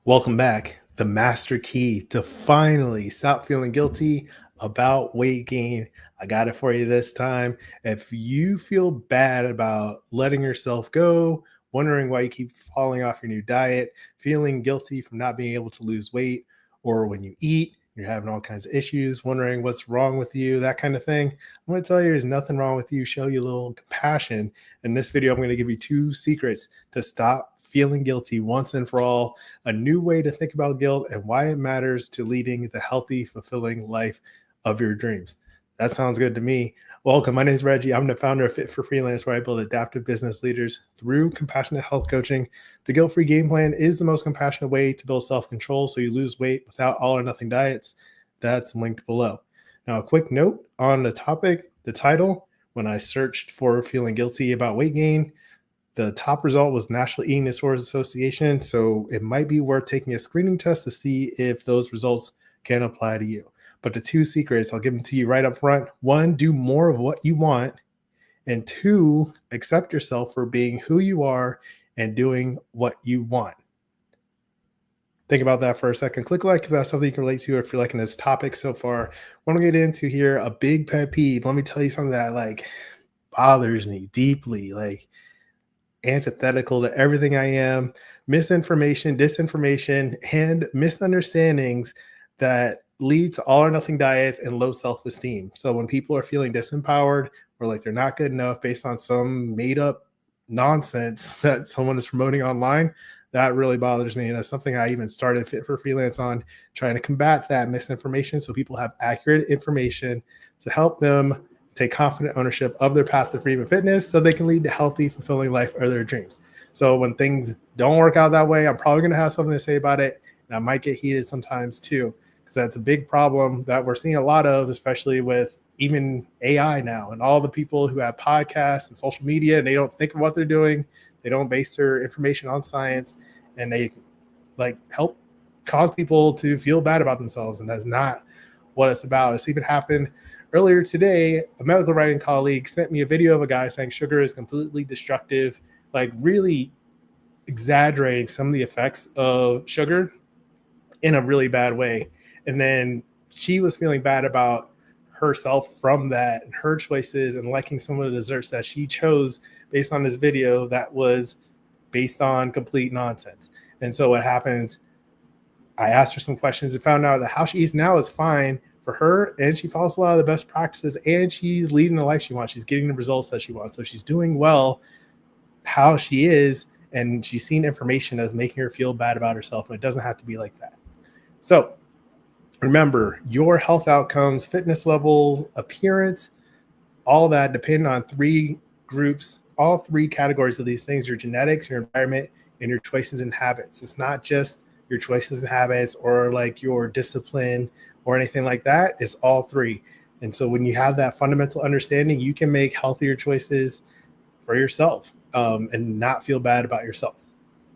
Welcome back. The master key to finally stop feeling guilty about weight gain. I got it for you this time. If you feel bad about letting yourself go, wondering why you keep falling off your new diet, feeling guilty from not being able to lose weight, or when you eat, you're having all kinds of issues, wondering what's wrong with you, that kind of thing. I'm going to tell you there's nothing wrong with you, show you a little compassion. In this video, I'm going to give you 2 secrets to stop feeling guilty once and for all, a new way to think about guilt and why it matters to leading the healthy, fulfilling life of your dreams. That sounds good to me. Welcome. My name is Reggie. I'm the founder of Fit for Freelance, where I build adaptive business leaders through compassionate health coaching. The guilt free game plan is the most compassionate way to build self control so you lose weight without all or nothing diets. That's linked below. Now, a quick note on the topic, the title. When I searched for feeling guilty about weight gain, the top result was National Eating Disorders Association, so it might be worth taking a screening test to see if those results can apply to you. But the 2 secrets, I'll give them to you right up front. 1, do more of what you want. And 2, accept yourself for being who you are and doing what you want. Think about that for a second. Click like if that's something you can relate to, or if you're liking this topic so far. Want to get into here a big pet peeve. Let me tell you something that bothers me deeply. Antithetical to everything I am, misinformation, disinformation, and misunderstandings that lead to all or nothing diets and low self-esteem. So when people are feeling disempowered or like they're not good enough based on some made up nonsense that someone is promoting online, that really bothers me. And that's something I even started Fit for Freelance on, trying to combat that misinformation so people have accurate information to help them take confident ownership of their path to freedom and fitness so they can lead to healthy, fulfilling life or their dreams. So when things don't work out that way, I'm probably going to have something to say about it. And I might get heated sometimes too, because that's a big problem that we're seeing a lot of, especially with even AI now and all the people who have podcasts and social media, and they don't think of what they're doing. They don't base their information on science, and they help cause people to feel bad about themselves. And that's not what it's about. It's even happened earlier today. A medical writing colleague sent me a video of a guy saying sugar is completely destructive, really exaggerating some of the effects of sugar in a really bad way. And then she was feeling bad about herself from that and her choices and liking some of the desserts that she chose based on this video that was based on complete nonsense. And so what happens, I asked her some questions and found out that how she eats now is fine for her, and she follows a lot of the best practices, and she's leading the life she wants. She's getting the results that she wants. So she's doing well how she is, and she's seen information that's making her feel bad about herself, and it doesn't have to be like that. So remember, your health outcomes, fitness levels, appearance, all that depend on 3 groups, all 3 categories of these things: your genetics, your environment, and your choices and habits. It's not just your choices and habits or your discipline or anything like that. It's all 3. And so when you have that fundamental understanding, you can make healthier choices for yourself and not feel bad about yourself.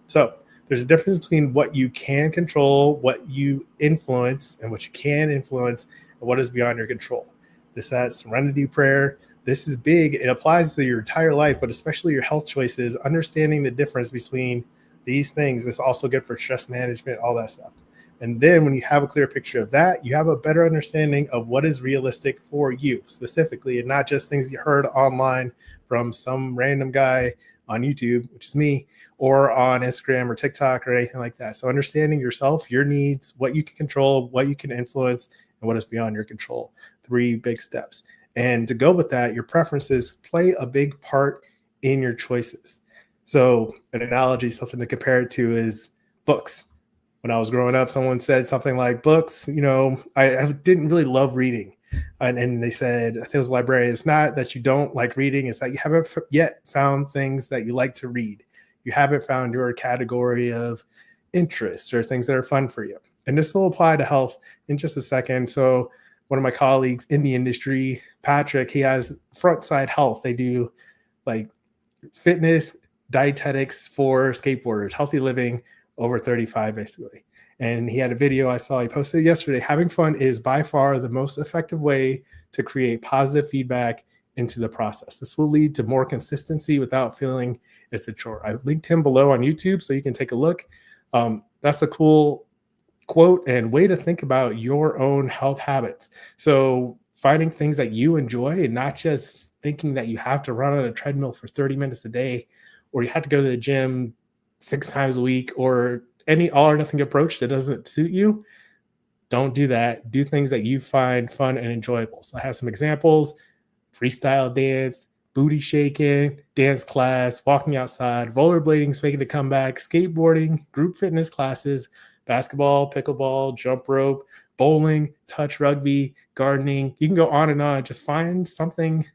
So there's a difference between what you can control, what you influence, and what you can influence, and what is beyond your control. This is serenity prayer. This is big. It applies to your entire life, but especially your health choices. Understanding the difference between these things is also good for stress management, all that stuff. And then when you have a clear picture of that, you have a better understanding of what is realistic for you specifically, and not just things you heard online from some random guy on YouTube, which is me, or on Instagram or TikTok or anything like that. So understanding yourself, your needs, what you can control, what you can influence, and what is beyond your control. 3 big steps. And to go with that, your preferences play a big part in your choices. So an analogy, something to compare it to, is books. When I was growing up, someone said something like, books, I didn't really love reading. And they said, I think it was a librarian, it's not that you don't like reading, it's that you haven't yet found things that you like to read. You haven't found your category of interest or things that are fun for you. And this will apply to health in just a second. So one of my colleagues in the industry, Patrick, he has Frontside Health. They do fitness, dietetics for skateboarders, healthy living over 35 basically. And he had a video I saw he posted yesterday. Having fun is by far the most effective way to create positive feedback into the process. This will lead to more consistency without feeling it's a chore. I linked him below on YouTube so you can take a look. that's a cool quote and way to think about your own health habits. So finding things that you enjoy and not just thinking that you have to run on a treadmill for 30 minutes a day, or you have to go to the gym 6 times a week, or any all or nothing approach that doesn't suit you. Don't do that. Do things that you find fun and enjoyable. So I have some examples: freestyle dance, booty shaking, dance class, walking outside, rollerblading, making a comeback, skateboarding, group fitness classes, basketball, pickleball, jump rope, bowling, touch rugby, gardening. You can go on and on. Just find something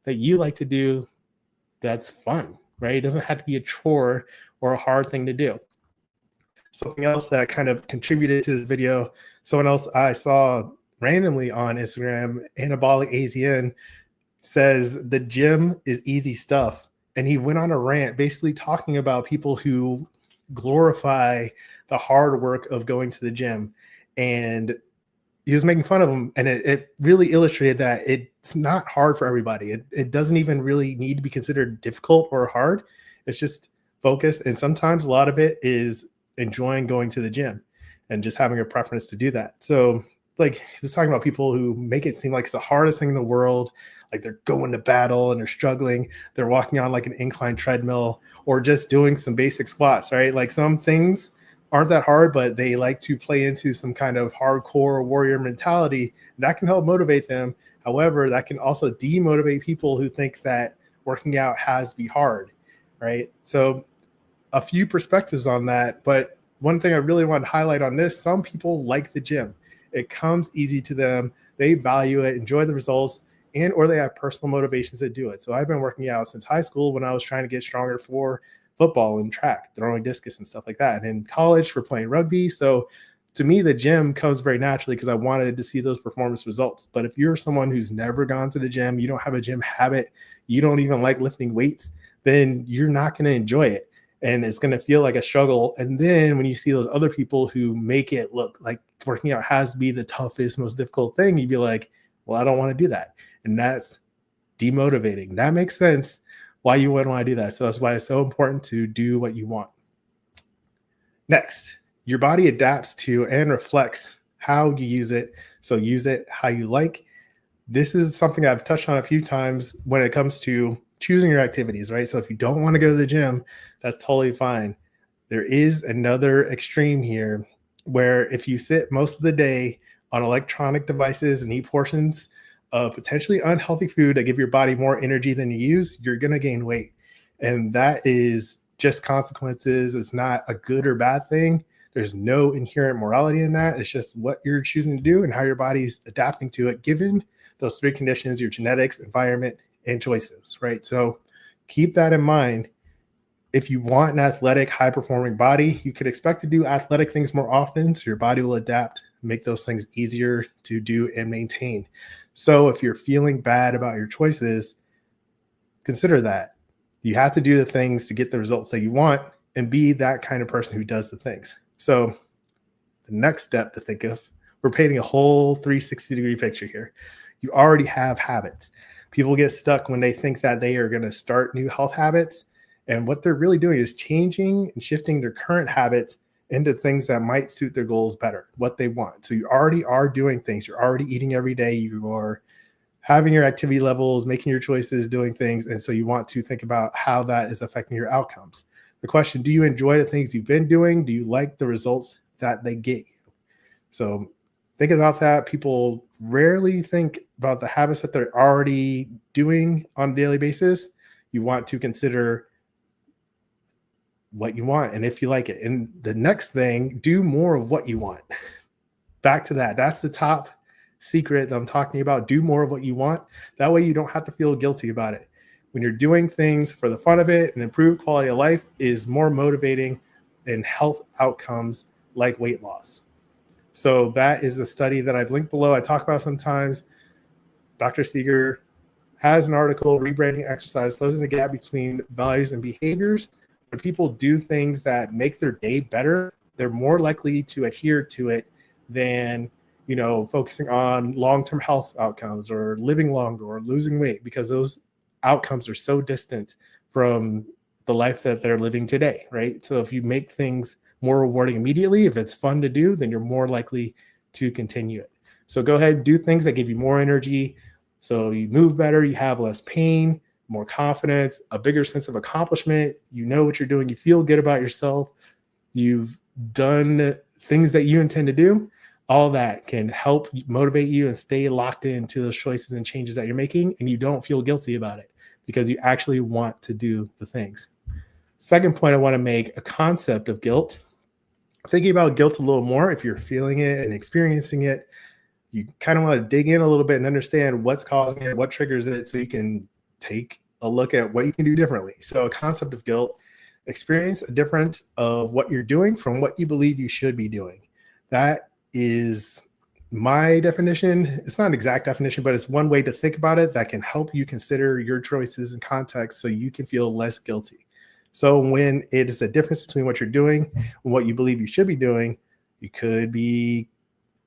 that you like to do that's fun, right? It doesn't have to be a chore or a hard thing to do. Something else that kind of contributed to this video, someone else I saw randomly on Instagram, Anabolic AZN, says the gym is easy stuff. And he went on a rant basically talking about people who glorify the hard work of going to the gym. And he was making fun of them. And it really illustrated that it's not hard for everybody. It doesn't even really need to be considered difficult or hard. It's just focus. And sometimes a lot of it is enjoying going to the gym and just having a preference to do that. So like he was talking about people who make it seem like it's the hardest thing in the world, like they're going to battle and they're struggling, they're walking on like an incline treadmill or just doing some basic squats, right? Like some things aren't that hard, but they like to play into some kind of hardcore warrior mentality. That can help motivate them. However, that can also demotivate people who think that working out has to be hard, right? So a few perspectives on that, but one thing I really want to highlight on this: some people like the gym. It comes easy to them. They value it, enjoy the results, and or they have personal motivations to do it. So I've been working out since high school when I was trying to get stronger for football and track, throwing discus and stuff like that. And in college for playing rugby. So to me, the gym comes very naturally because I wanted to see those performance results. But if you're someone who's never gone to the gym, you don't have a gym habit, you don't even like lifting weights, then you're not going to enjoy it. And it's going to feel like a struggle. And then when you see those other people who make it look like working out has to be the toughest, most difficult thing, you'd be like, well, I don't want to do that. And that's demotivating. That makes sense why you wouldn't want to do that. So that's why it's so important to do what you want. Next, your body adapts to and reflects how you use it. So use it how you like. This is something I've touched on a few times when it comes to choosing your activities, right? So if you don't want to go to the gym, that's totally fine. There is another extreme here where if you sit most of the day on electronic devices and eat portions of potentially unhealthy food that give your body more energy than you use, you're going to gain weight. And that is just consequences. It's not a good or bad thing. There's no inherent morality in that. It's just what you're choosing to do and how your body's adapting to it, given those three conditions: your genetics, environment, and choices, right? So keep that in mind. If you want an athletic, high-performing body, you could expect to do athletic things more often, so your body will adapt, make those things easier to do and maintain. So if you're feeling bad about your choices, consider that. You have to do the things to get the results that you want and be that kind of person who does the things. So the next step to think of, we're painting a whole 360-degree picture here. You already have habits. People get stuck when they think that they are going to start new health habits. And what they're really doing is changing and shifting their current habits into things that might suit their goals better, what they want. So you already are doing things. You're already eating every day. You are having your activity levels, making your choices, doing things. And so you want to think about how that is affecting your outcomes. The question: do you enjoy the things you've been doing? Do you like the results that they get you? So think about that. People rarely think about the habits that they're already doing on a daily basis. You want to consider what you want and if you like it. And the next thing, do more of what you want. Back to that. That's the top secret that I'm talking about. Do more of what you want. That way you don't have to feel guilty about it. When you're doing things for the fun of it and improved quality of life is more motivating than health outcomes like weight loss. So that is a study that I've linked below. I talk about sometimes. Dr. Seeger has an article, Rebranding Exercise, Closing the Gap Between Values and Behaviors. When people do things that make their day better, they're more likely to adhere to it than, focusing on long-term health outcomes or living longer or losing weight, because those outcomes are so distant from the life that they're living today, right? So if you make things more rewarding immediately, if it's fun to do, then you're more likely to continue it. So go ahead and do things that give you more energy. So you move better, you have less pain, more confidence, a bigger sense of accomplishment. You know what you're doing. You feel good about yourself. You've done things that you intend to do. All that can help motivate you and stay locked into those choices and changes that you're making. And you don't feel guilty about it because you actually want to do the things. Second point I want to make, a concept of guilt. Thinking about guilt a little more, if you're feeling it and experiencing it, you kind of want to dig in a little bit and understand what's causing it, what triggers it, so you can take a look at what you can do differently. So a concept of guilt, experience a difference of what you're doing from what you believe you should be doing. That is my definition. It's not an exact definition, but it's one way to think about it that can help you consider your choices and context so you can feel less guilty. So when it is a difference between what you're doing and what you believe you should be doing, it could be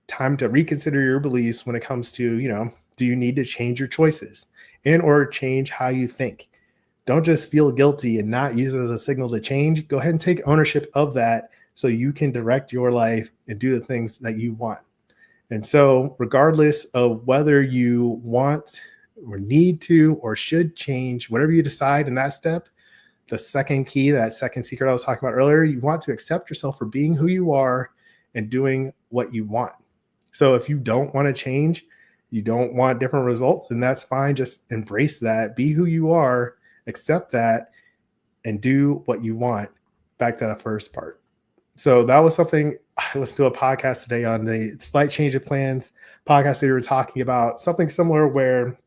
time to reconsider your beliefs when it comes to, do you need to change your choices or change how you think? Don't just feel guilty and not use it as a signal to change. Go ahead and take ownership of that so you can direct your life and do the things that you want. And so regardless of whether you want or need to or should change, whatever you decide in that step, the second key, that second secret I was talking about earlier, you want to accept yourself for being who you are and doing what you want. So if you don't want to change, you don't want different results, then that's fine. Just embrace that, be who you are, accept that, and do what you want. Back to that first part. So that was something I listened to a podcast today on the Slight Change of Plans podcast. They were talking about something similar where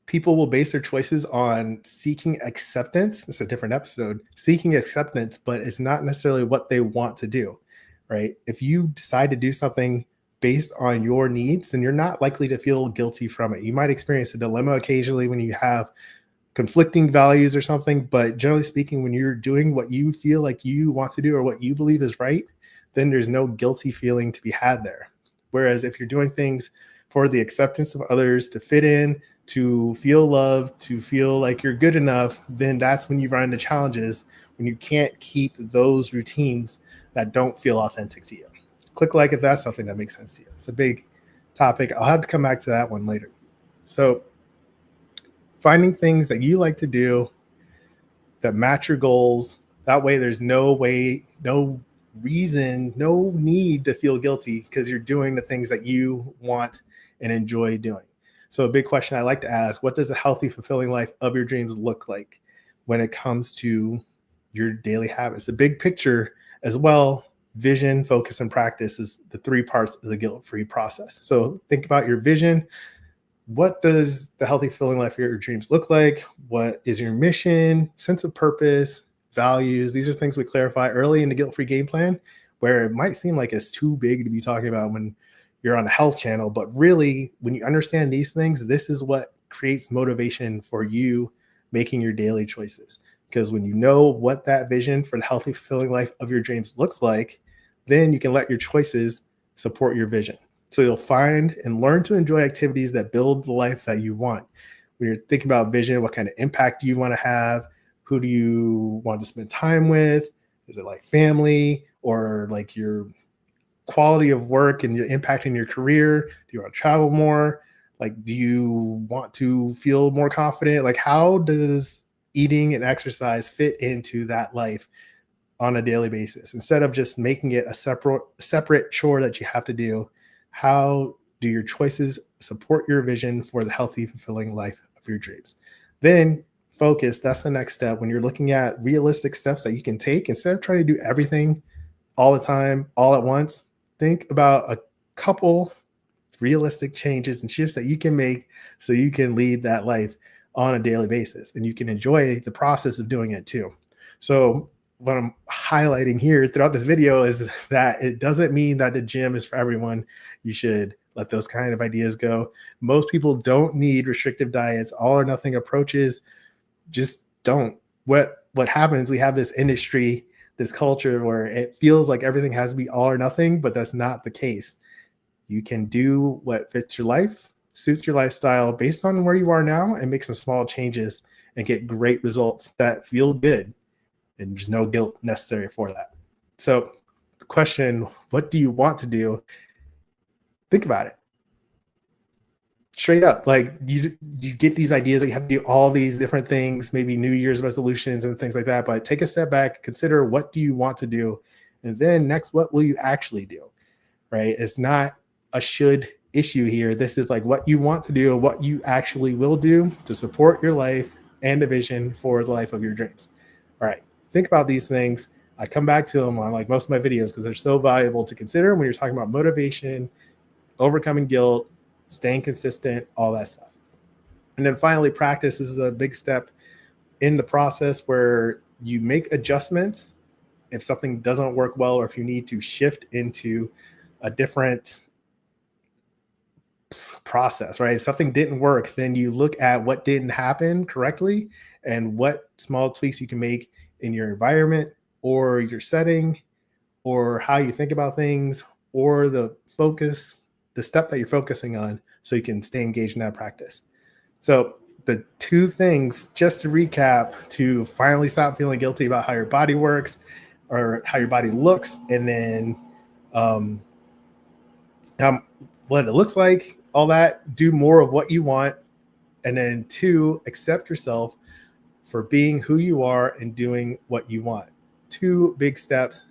people will base their choices on seeking acceptance. It's a different episode, seeking acceptance, but it's not necessarily what they want to do, right? If you decide to do something based on your needs, then you're not likely to feel guilty from it. You might experience a dilemma occasionally when you have conflicting values or something, but generally speaking, when you're doing what you feel like you want to do or what you believe is right, then there's no guilty feeling to be had there. Whereas if you're doing things for the acceptance of others, to fit in, to feel loved, to feel like you're good enough, then that's when you run into challenges, when you can't keep those routines that don't feel authentic to you. Click like if that's something that makes sense to you. It's a big topic. I'll have to come back to that one later. So finding things that you like to do that match your goals. That way there's no reason, no need to feel guilty because you're doing the things that you want and enjoy doing. So a big question I like to ask, what does a healthy, fulfilling life of your dreams look like when it comes to your daily habits? The big picture as well, vision, focus, and practice is the three parts of the guilt-free process. So think about your vision. What does the healthy, fulfilling life of your dreams look like? What is your mission, sense of purpose, values? These are things we clarify early in the guilt-free game plan, where it might seem like it's too big to be talking about when you're on the health channel. But really, when you understand these things, this is what creates motivation for you making your daily choices. Because when you know what that vision for the healthy, fulfilling life of your dreams looks like, then you can let your choices support your vision. So you'll find and learn to enjoy activities that build the life that you want. When you're thinking about vision, what kind of impact do you want to have? Who do you want to spend time with? Is it like family or like your quality of work and your impact in your career? Do you want to travel more? Like, do you want to feel more confident? Like, how does eating and exercise fit into that life on a daily basis? Instead of just making it a separate chore that you have to do, how do your choices support your vision for the healthy, fulfilling life of your dreams? Then focus. That's the next step. When you're looking at realistic steps that you can take, instead of trying to do everything all the time, all at once, think about a couple realistic changes and shifts that you can make so you can lead that life on a daily basis and you can enjoy the process of doing it too. So what I'm highlighting here throughout this video is that it doesn't mean that the gym is for everyone. You should let those kind of ideas go. Most people don't need restrictive diets, all or nothing approaches. Just don't. What happens, we have this industry, this culture where it feels like everything has to be all or nothing, but that's not the case. You can do what fits your life, suits your lifestyle based on where you are now, and make some small changes and get great results that feel good. and there's no guilt necessary for that. So the question, what do you want to do? Think about it straight up. Like you get these ideas that you have to do all these different things, maybe New Year's resolutions and things like that, but take a step back, consider what do you want to do, and then next, what will you actually do? Right? It's not a should issue here. This is like what you want to do, what you actually will do to support your life and a vision for the life of your dreams. All right, think about these things. I come back to them on like most of my videos because they're so valuable to consider when you're talking about motivation, overcoming guilt, staying consistent, all that stuff. And then finally, practice. This is a big step in the process where you make adjustments if something doesn't work well, or if you need to shift into a different process, right? If something didn't work, then you look at what didn't happen correctly and what small tweaks you can make in your environment or your setting or how you think about things or the focus, the step that you're focusing on, so you can stay engaged in that practice. So the two things, just to recap, to finally stop feeling guilty about how your body works or how your body looks, and then what it looks like, all that, do more of what you want. And then 2, accept yourself for being who you are and doing what you want. 2 big steps.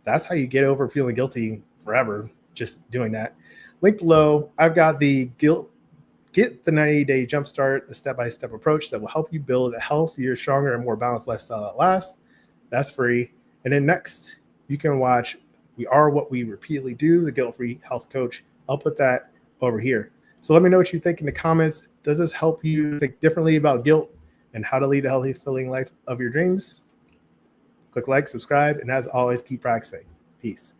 That's how you get over feeling guilty forever, just doing that. Link below, I've got the Get the 90-day jumpstart, a step-by-step approach that will help you build a healthier, stronger, and more balanced lifestyle that lasts. That's free. And then next, you can watch We Are What We Repeatedly Do, the Guilt-Free Health Coach. I'll put that over here. So let me know what you think in the comments. Does this help you think differently about guilt and how to lead a healthy, fulfilling life of your dreams? Click like, subscribe, and as always, keep practicing. Peace.